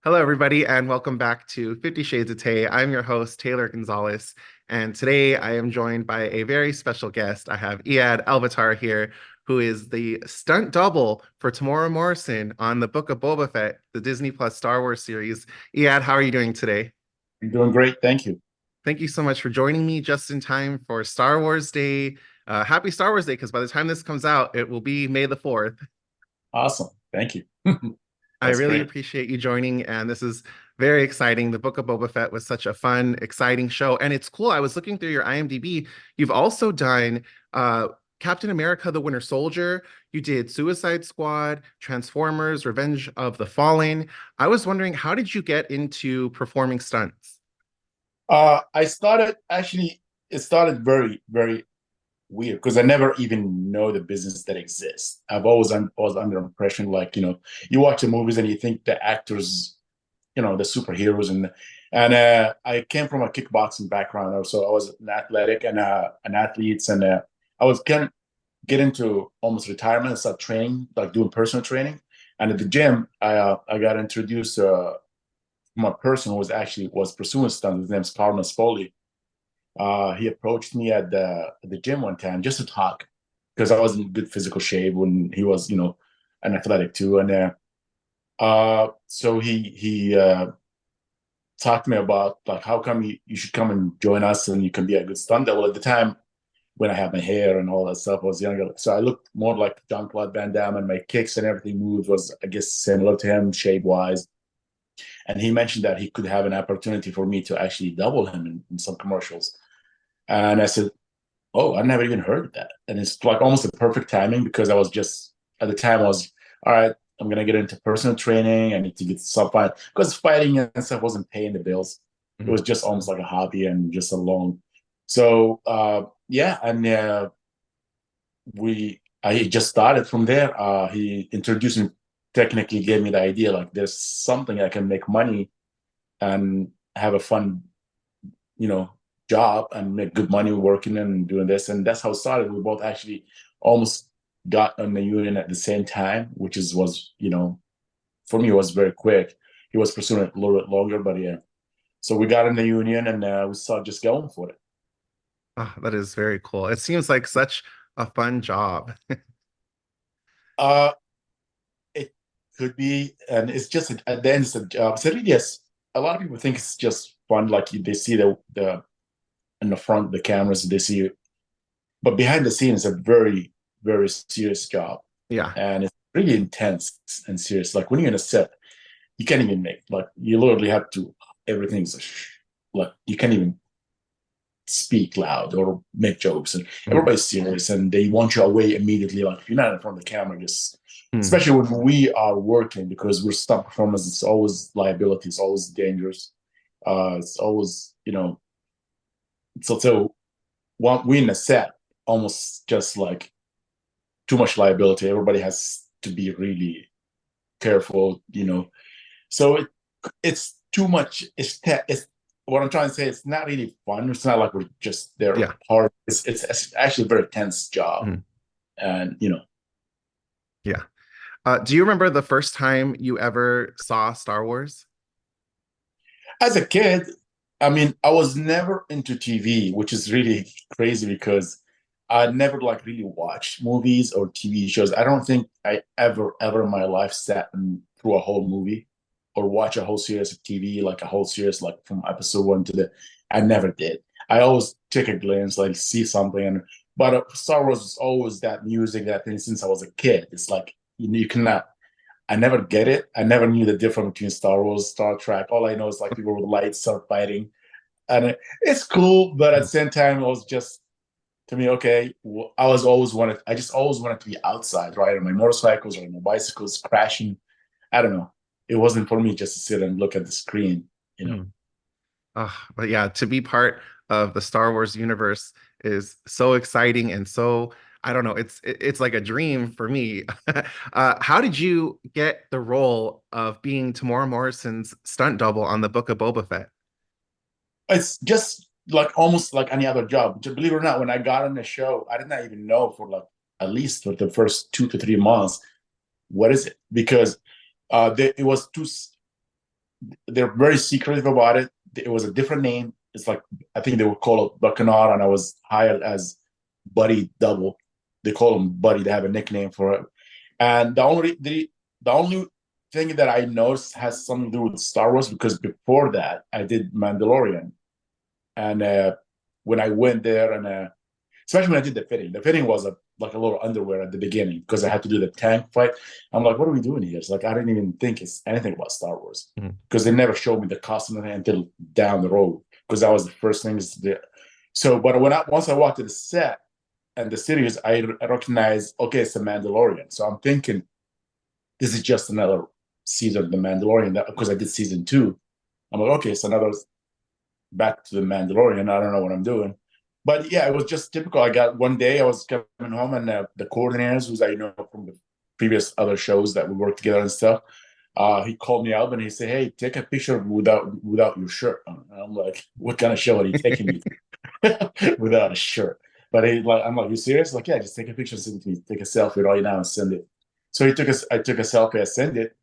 Hello, everybody, and welcome back to 50 Shades of Tay. I'm your host, Taylor Gonzalez, and today I am joined by a very special guest. I have Eyad Elbitar here, who is the stunt double for Temuera Morrison on the Book of Boba Fett, the Disney Plus Star Wars series. Eyad, how are you doing today? I'm doing great. Thank you. Thank you so much for joining me just in time for Star Wars Day. Happy Star Wars Day, because by the time this comes out, it will be May the 4th. Awesome. Thank you. I That's really great. appreciate you joining, and this is very exciting. The Book of Boba Fett was such a fun, exciting show, and it's cool. I was looking through your IMDb. You've also done Captain America: The Winter Soldier. You did Suicide Squad, Transformers: Revenge of the Fallen. I was wondering, how did you get into performing stunts? I started actually, it started very, very weird because I never even know the business that exists. I've always was under impression, like, you watch the movies and you think the actors, the superheroes and I came from a kickboxing background. So I was an athletic and an athlete, and I was get into almost retirement and start training, like doing personal training. And at the gym, I got introduced from a person who was pursuing stunts. His name's Carlos Foley. He approached me at the gym one time just to talk because I was in good physical shape when he was, an athletic too. And so he talked to me about like how come you should come and join us and you can be a good stunt double. At the time when I had my hair and all that stuff, I was younger, so I looked more like Jean-Claude Van Damme, and my kicks and everything moved was, I guess, similar to him shape wise. And he mentioned that he could have an opportunity for me to actually double him in some commercials. And I said, "Oh, I never even heard of that." And it's like almost a perfect timing because I was just at the time I was all right. I'm gonna get into personal training. I need to get some fight because fighting and stuff wasn't paying the bills. It Mhm. was just almost like a hobby and just a loan. So yeah, and we I just started from there. He introduced me, technically gave me the idea like there's something I can make money and have a fun, you know, job and make good money working and doing this. And that's how it started. We both actually almost got on the union at the same time, which was, for me, it was very quick. He was pursuing it a little bit longer, but yeah. So we got in the union and we started just going for it. Oh, that is very cool. It seems like such a fun job. Uh, it could be, and it's just at the end, it's a job. So yes, a lot of people think it's just fun, like they see the in the front, the cameras, they see it, but behind the scenes, it's a very, very serious job, Yeah. and it's really intense and serious. Like when you're in a set, you can't even make like you literally have to. Everything's like you can't even speak loud or make jokes, and Mhm. everybody's serious, and they want you away immediately. Like if you're not in front of the camera, just Mhm. especially when we are working because we're stunt performers, it's always liability, it's always dangerous. It's always so one we in a set almost just like too much liability. Everybody has to be really careful. So it's too much. It's what I'm trying to say. It's not really fun. It's not like we're just there Yeah. hard. It's actually a very tense job, Mhm. and Yeah. Do you remember the first time you ever saw Star Wars? as a kid, I mean, I was never into TV, which is really crazy because I never like really watched movies or TV shows. I don't think I ever in my life sat through a whole movie or watch a whole series of TV, like a whole series, like from episode one to the. I never did. I always take a glance, like see something, but Star Wars was always that music, that thing since I was a kid. It's like you cannot. I never get it. I never knew the difference between Star Wars, Star Trek. All I know is like people with lights start fighting, and it's cool. But at the Mhm. same time, it was just to me, okay. I was always wanted. I just always wanted to be outside, right, on my motorcycles or on my bicycles, crashing. I don't know. It wasn't for me just to sit and look at the screen, you know. Mhm. But yeah, to be part of the Star Wars universe is so exciting and so, I don't know, it's like a dream for me. How did you get the role of being Tamora Morrison's stunt double on the Book of Boba Fett? It's just like almost like any other job. Believe it or not, when I got on the show, I did not even know for like at least for the first 2 to 3 months what is it because it was too. they're very secretive about it. It was a different name. It's like I think they would call it Bacanar, and I was hired as Buddy Double. They call him Buddy. They have a nickname for it. And the only thing that I noticed has something to do with Star Wars because before that I did Mandalorian, and when I went there and especially when I did the fitting was like a little underwear at the beginning because I had to do the tank fight. I'm like, what are we doing here? It's like I didn't even think it's anything about Star Wars because they never showed me the costume until down the road because that was the first things there. So, but once I walked to the set and the series, I recognized okay, it's the Mandalorian. So I'm thinking this is just another season of the Mandalorian because I did season 2. I'm like, okay, it's another back to the Mandalorian. I don't know what I'm doing. But yeah, it was just typical. I got one day I was coming home and the coordinators, who's I know from the previous other shows that we worked together and stuff, he called me up and he said, "Hey, take a picture without your shirt on." And I'm like, "What kind of show are you taking me without a shirt?" But I'm like, "You serious?" Like, yeah, just take a picture, send it to me, take a selfie right now and send it. So I took a selfie, I sent it,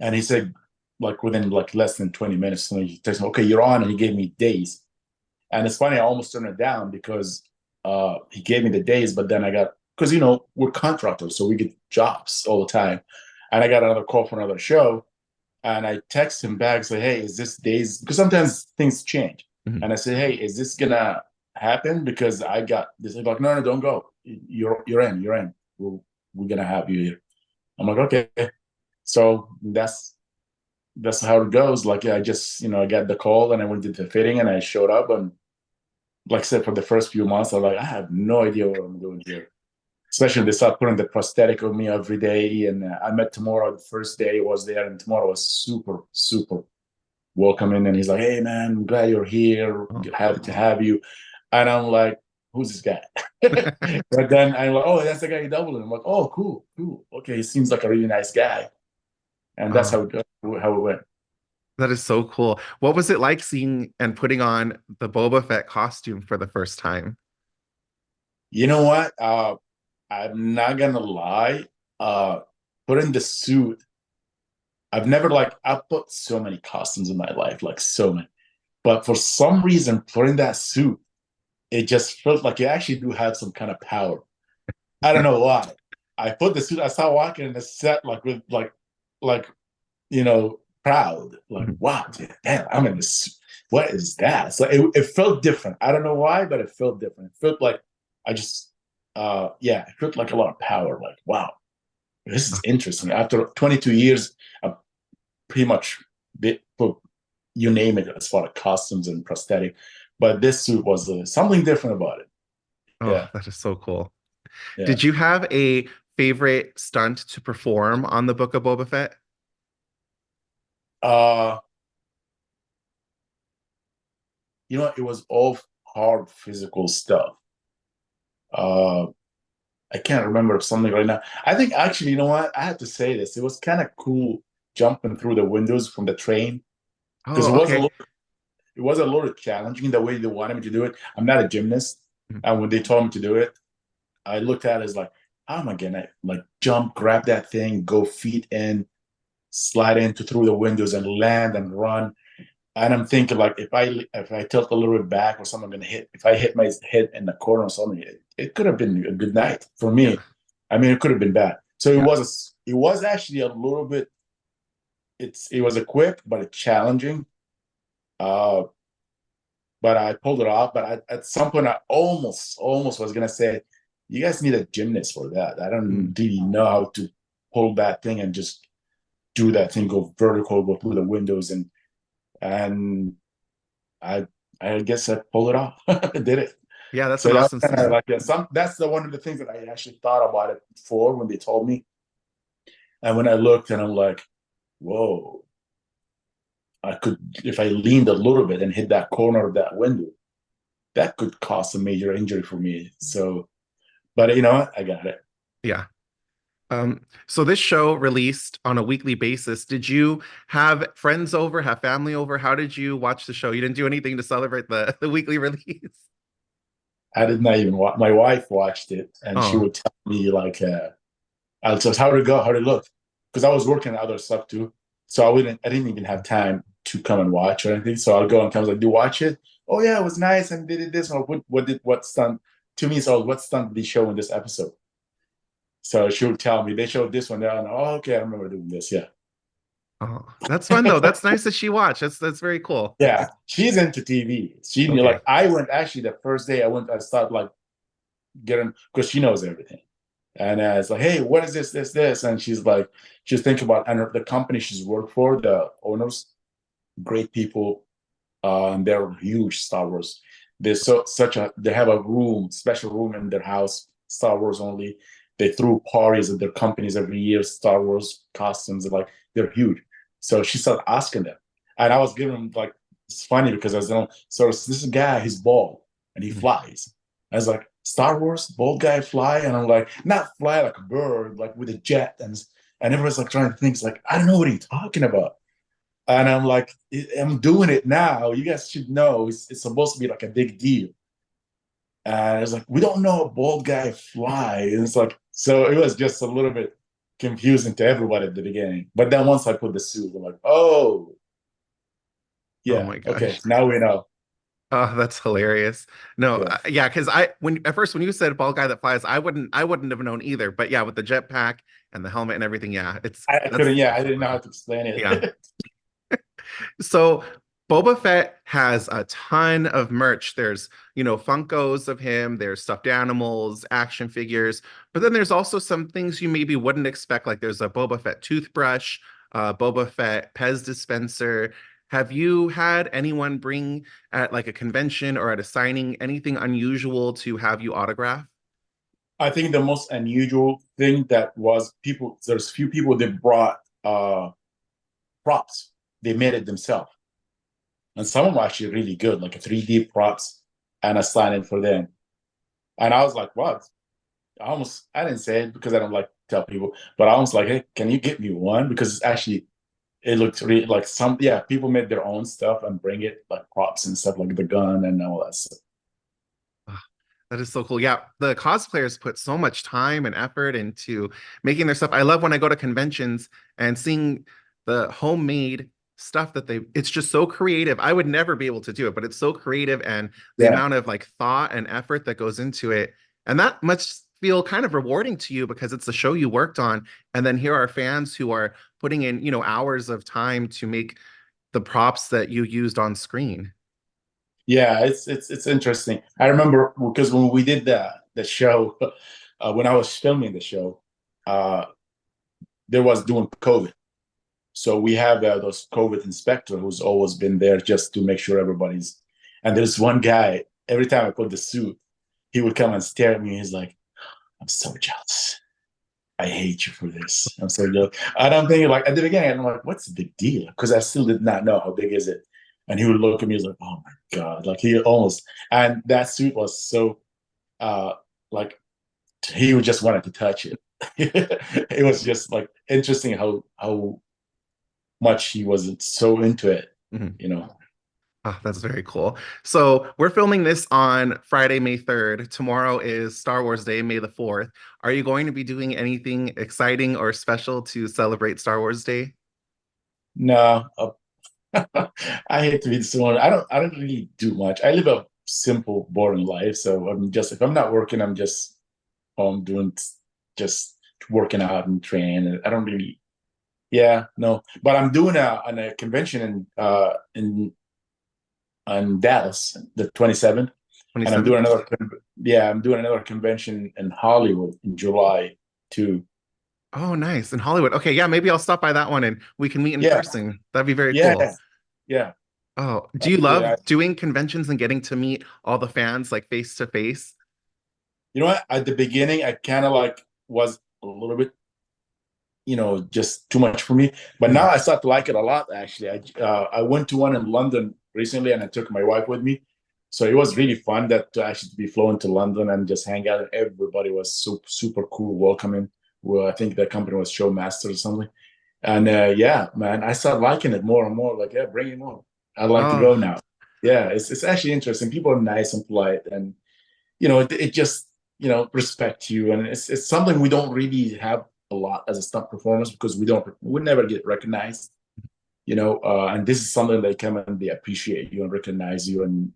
and he said, like within like less than 20 minutes, he texted me, "Okay, you're on," and he gave me days. And it's funny, I almost turned it down because he gave me the days, but then I got because we're contractors, so we get jobs all the time. And I got another call for another show, and I text him back, say, "Hey, is this days?" Because sometimes things change. Mhm. And I said, "Hey, is this gonna happen?" Because I got this. They're like, "No, no, don't go. You're in. You're in. We're gonna have you here." I'm like, "Okay." So that's how it goes. Like I just I got the call and I went to the fitting and I showed up and like I said, for the first few months, I'm like, I have no idea what I'm doing here. Especially when they start putting the prosthetic on me every day. And I met Temuera the first day I was there, and Temuera was super, super welcoming. And he's like, "Hey, man, I'm glad you're here. Oh. Happy to have you." And I'm like, "Who's this guy?" But then I'm like, "Oh, that's the guy you doubled." I'm like, "Oh, cool, cool. Okay, he seems like a really nice guy." And that's Oh, how it went. that is so cool. What was it like seeing and putting on the Boba Fett costume for the first time? You know what? I'm not gonna lie. Uh, Putting the suit I've put so many costumes in my life, like so many. But for some reason, putting that suit, it just felt like you actually do have some kind of power. I don't know why. I put the suit, I started walking in the set like with like proud. Like, Mhm. wow, damn, I'm in this suit. What is that? So it felt different. I don't know why, but it felt different. It felt like I just yeah, it felt like a lot of power. Like, wow, this is interesting. After 22 years, I've pretty much put you name it as far as costumes and prosthetic. But this suit was something different about it. Oh, Yeah, that is so cool. yeah. Did you have a favorite stunt to perform on the Book of Boba Fett? Uh, it was all hard physical stuff. Uh, I can't remember something right now. I think actually, you know what? I have to say this. It was kind of cool jumping through the windows from the train because Oh, okay. it was a little challenging the way they wanted me to do it. I'm not a gymnast, Mhm. and when they told me to do it, I looked at it as like, how am I gonna like jump, grab that thing, go feet in, slide into through the windows and land and run. And I'm thinking like if I tilt a little bit back or something, I'm gonna hit. If I hit my head in the corner or something, it could have been a good night for Yeah, me. I mean, it could have been bad. So yeah. it was actually a little bit. It was a quick but it's challenging. Uh, but I pulled it off. But at some point, I almost was gonna say, "You guys need a gymnast for that." I don't Mm. really know how to pull that thing and just do that thing, go vertical, go through the windows, and I I guess I pulled it off. I did it. Yeah, that's So an that was awesome kind of stunt. like that's the one of the things that I actually thought about it before when they told me. And when I looked and I'm like, whoa, I could if I leaned a little bit and hit that corner of that window, that could cause a major injury for me. So, but you know what? I got it. Yeah. So this show released on a weekly basis. Did you have friends over, have family over? How did you watch the show? You didn't do anything to celebrate the weekly release. I did not even watch. My wife watched it, and she Oh, would tell me like, "I'll just how did it go? How did it look?" Because I was working on other stuff too. So I didn't even have time to come and watch or anything. So I'll go and come like, do you watch it? Oh yeah, it was nice and they did this or what stunt to me? So what stunt did they show in this episode? So she would tell me they showed this one there, and oh, okay, I remember doing this. Yeah. Oh, that's fun though. That's nice that she watched. That's very cool. Yeah, she's into TV. She Okay. like I went actually the first day I went, I started like getting because she knows everything. And it's like, hey, what is this? And she's like, she's thinking about and the company she's worked for, the owners, great people, and they're huge Star Wars. There's they have a room, special room in their house, Star Wars only. They threw parties at their companies every year, Star Wars costumes, and like they're huge. So she started asking them, and I was giving them like it's funny because I was so this guy, he's bald and he Mhm. flies. I was like, Star Wars, bald guy fly, and I'm like, not fly like a bird, like with a jet, and everyone's like trying to think, it's like I don't know what he's talking about. And I'm like, I'm doing it now. You guys should know it's supposed to be like a big deal. And it's like, we don't know a bald guy fly. And it's like, so it was just a little bit confusing to everybody at the beginning. But then once I put the suit, I'm like, oh, Oh yeah, my okay, gosh. now we know. Oh, that's hilarious. No, Yeah. yeah, because when at first when you said ball guy that flies, I wouldn't have known either. But yeah, with the jetpack and the helmet and everything, yeah, I couldn't, that's yeah, I that's didn't know how fun. to explain Yeah. it. So Boba Fett has a ton of merch. There's, Funkos of him, there's stuffed animals, action figures, but then there's also some things you maybe wouldn't expect. Like there's a Boba Fett toothbrush, Boba Fett Pez dispenser. Have you had anyone bring at like a convention or at a signing anything unusual to have you autograph? I think the most unusual thing that was people, there's few people that brought props. They made it themselves. And some of them were actually really good, like a 3D props and a stand in for them. And I was like, what? I didn't say it because I don't like to tell people, but I was like, hey, can you get me one? Because it's actually, it looks really like yeah, people made their own stuff and bring it, like props and stuff, like the gun and all that stuff. Ah, that is so cool. Yeah, the cosplayers put so much time and effort into making their stuff. I love when I go to conventions and seeing the homemade stuff that it's just so creative. I would never be able to do it, but it's so creative and the Yeah. amount of like thought and effort that goes into it. And that must feel kind of rewarding to you because it's the show you worked on. And then here are fans who are putting in, hours of time to make the props that you used on screen. Yeah, it's interesting. I remember because when we did the show, when I was filming the show, uh, there was doing COVID. So we have those COVID inspector who's always been there just to make sure everybody's. And there's one guy, every time I put the suit, he would come and stare at me. He's like, I'm so jealous. I hate you for this. I'm so jealous. And I'm thinking, like, at the beginning, I'm like, what's the big deal? Because I still did not know how big is it. And he would look at me, he's like, oh my God. Like, he almost, and that suit was so, like, he would just wanted to touch it. It was just like interesting how much he wasn't so into it, Mhm. you know. Oh, that's very cool. So we're filming this on Friday, May 3rd. Tomorrow is Star Wars Day, May the 4th. Are you going to be doing anything exciting or special to celebrate Star Wars Day? No, I hate to be the one. I don't really do much. I live a simple, boring life. So I'm just if I'm not working, I'm just doing just working out and training. I don't really, yeah, no. But I'm doing a convention in Dallas, the 27th, and 27th? I'm doing another convention in Hollywood in July too. Oh, nice. In Hollywood. Okay, yeah, maybe I'll stop by that one and we can meet in Yeah, person. That'd be very cool. yeah, yeah. Oh, do you Absolutely. love doing conventions and getting to meet all the fans like face to face? You know what? At the beginning, I kind of like was a little bit, just too much for me. But now Mhm. I start to like it a lot. Actually, I went to one in London recently, and I took my wife with me. So it was really fun that to actually be flown to London and just hang out. And everybody was super super cool, welcoming. Well, I think the company was Showmaster or something. And yeah, man, I started liking it more and more. Like, yeah, bring it more. I'd like to Oh, go now. Yeah, it's actually interesting. People are nice and polite, and it just respect you, and it's something we don't really have a lot as a stunt performers because we never get recognized. and this is something they come and they appreciate you and recognize you, and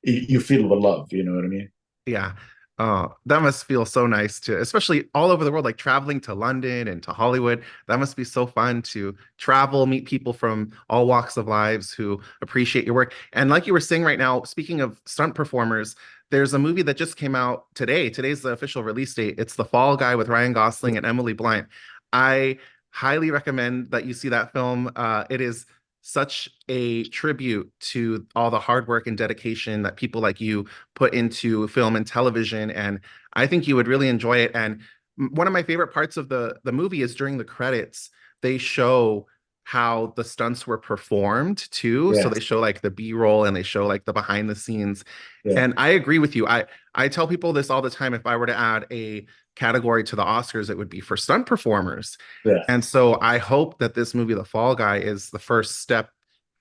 you feel the love. You know what I mean? Yeah. Oh, that must feel so nice to, especially all over the world, like traveling to London and to Hollywood. That must be so fun to travel, meet people from all walks of lives who appreciate your work. And like you were saying right now, speaking of stunt performers, there's a movie that just came out today. Today's the official release date. It's The Fall Guy with Ryan Gosling and Emily Blunt. I highly recommend that you see that film. It is such a tribute to all the hard work and dedication that people like you put into film and television, and I think you would really enjoy it. And one of my favorite parts of the movie is during the credits, they show how the stunts were performed too. So they Yes. show like the B-roll and they show like the behind the scenes. Yeah. And I agree with you. I tell people this all the time. If I were to add a category to the Oscars, it would be for stunt performers. Yeah. And so I hope that this movie, The Fall Guy, is the first step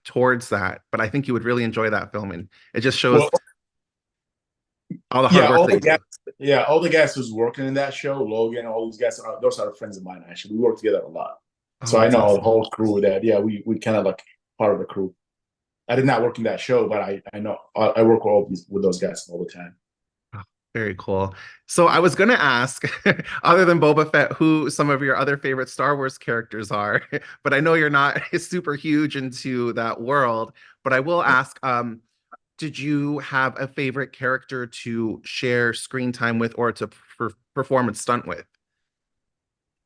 towards that. But I think you would really enjoy that film. And it just shows Well, all the hard yeah, work all that the you guys, do. yeah, all the guys who's working in that show, Logan, all these guys, those are friends of mine. Actually, we work together a lot, Oh, so I that's know the awesome. whole crew. That yeah, we kind of like part of the crew. I did not work in that show, but I know I work with those guys all the time. Oh, very cool. So I was going to ask, other than Boba Fett, who some of your other favorite Star Wars characters are, but I know you're not super huge into that world. But I will ask, did you have a favorite character to share screen time with or to perform a stunt with?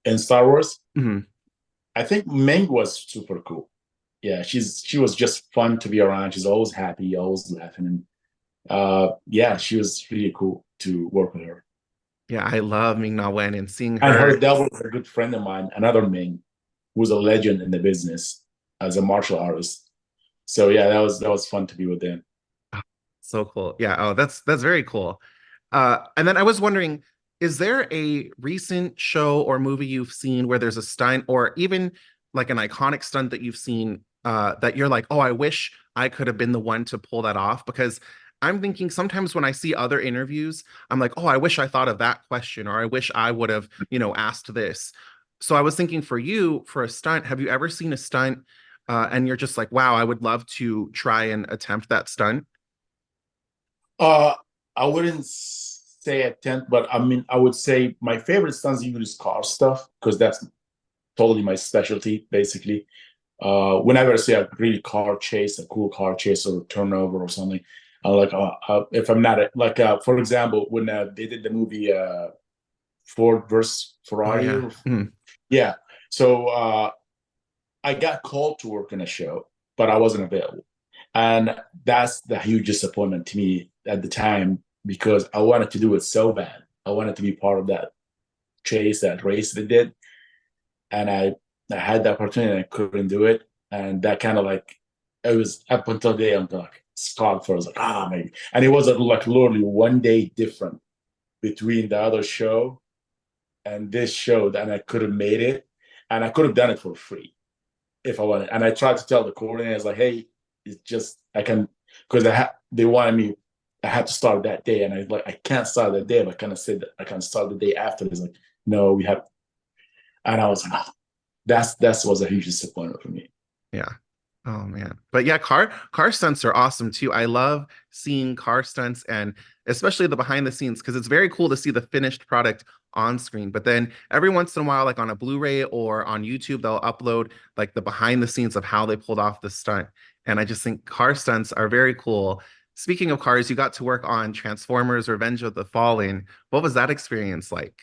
In Star Wars, Mhm. I think Ming was super cool. Yeah, she was just fun to be around. She's always happy, always laughing, and yeah, she was really cool to work with her. Yeah, I love Ming-Na Wen and seeing And her. her dad was a good friend of mine, another Ming, who's a legend in the business as a martial artist. So yeah, that was fun to be with them. Oh, so cool. Yeah. Oh, that's very cool. And then I was wondering, is there a recent show or movie you've seen where there's a stunt or even like an iconic stunt that you've seen that you're like, oh, I wish I could have been the one to pull that off? Because I'm thinking sometimes when I see other interviews, I'm like, oh, I wish I thought of that question or I wish I would have, asked this. So I was thinking for you, for a stunt, have you ever seen a stunt and you're just like, wow, I would love to try and attempt that stunt? Uh, I wouldn't say a tenth, but I mean, I would say my favorite stunts usually is car stuff because that's totally my specialty, basically. Whenever I see a really car chase, a cool car chase or turnover or something, I like if I'm not like for example, when they did the movie Ford versus Oh Ferrari, yeah. Mhm. yeah. So I got called to work in a show, but I wasn't available. And that's the huge disappointment to me at the time because I wanted to do it so bad. I wanted to be part of that chase, that race they did. And I had the opportunity and I couldn't do it. And that kind of like, it was up until the day I'm like, scarred for, I was like, maybe. And it was like literally one day different between the other show and this show that I could have made it. And I could have done it for free if I wanted. And I tried to tell the coordinators like, hey, it's just I can because they wanted me. I had to start that day, and I can't start that day. But I kind of said that I can start the day after. It's like no, we have. And I was like, that's was a huge disappointment for me. Yeah. Oh man. But yeah, car stunts are awesome too. I love seeing car stunts and especially the behind the scenes because it's very cool to see the finished product on screen. But then every once in a while, like on a Blu-ray or on YouTube, they'll upload like the behind the scenes of how they pulled off the stunt. And I just think car stunts are very cool. Speaking of cars, you got to work on Transformers Revenge of the Fallen. What was that experience like?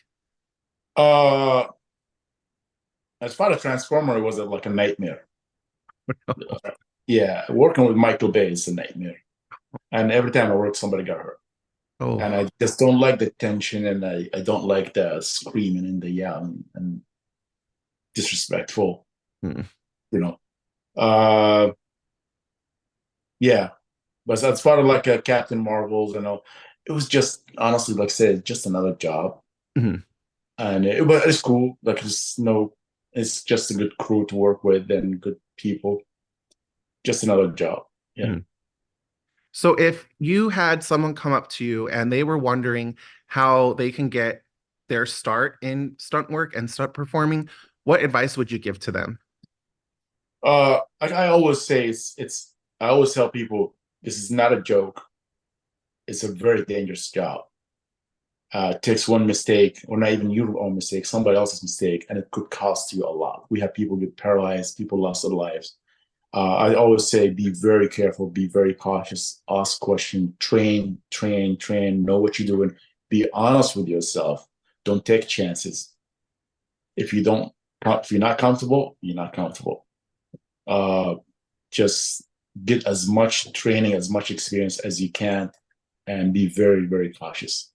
Uh, as far as Transformer, it was like a nightmare. Yeah, working with Michael Bay is a nightmare. And every time I work, somebody got hurt. And Oh, I just don't like the tension, and I don't like the screaming and the yelling and disrespectful, hmm. you know. Uh, yeah, but as far as like Captain Marvels and all, it was just honestly, like I said, just another job, Mhm. and but it's cool. Like it's just a good crew to work with and good people. Just another job. Yeah. Mhm. So if you had someone come up to you and they were wondering how they can get their start in stunt work and stunt performing, what advice would you give to them? I always say I always tell people this is not a joke. It's a very dangerous job. It takes one mistake, or not even your own mistake, somebody else's mistake, and it could cost you a lot. We have people get paralyzed, people lost their lives. I always say be very careful, be very cautious, ask questions, train, know what you're doing, be honest with yourself. Don't take chances. If you don't, if you're not comfortable, you're not comfortable. Uh, just get as much training, as much experience as you can, and be very, very cautious.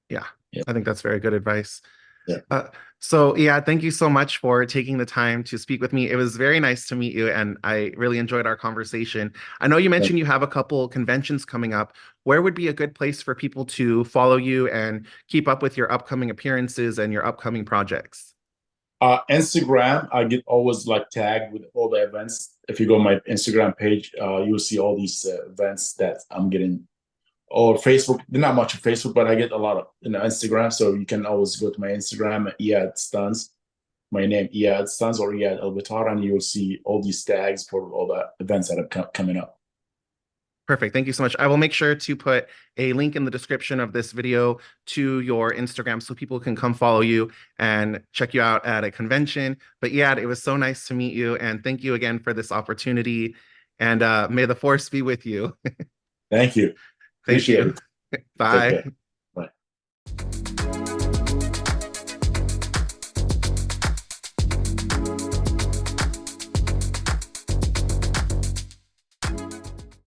Yeah, Yeah, I think that's very good advice. yeah. Uh, so yeah, thank you so much for taking the time to speak with me. It was very nice to meet you, and I really enjoyed our conversation. I know you mentioned you have a couple conventions coming up. Where would be a good place for people to follow you and keep up with your upcoming appearances and your upcoming projects? Instagram, I get always like tagged with all the events. If you go on my Instagram page, you'll see all these events that I'm getting. Or Facebook, not much of Facebook, but I get a lot of Instagram. So you can always go to my Instagram, Eyad Stunts, my name Eyad Stunts or Eyad Elbitar, and you'll see all these tags for all the events that are coming up. Perfect. Thank you so much. I will make sure to put a link in the description of this video to your Instagram so people can come follow you and check you out at a convention. But yeah, it was so nice to meet you. And thank you again for this opportunity. And may the force be with you. Thank you. Thank Appreciate you. it. Take Bye. care.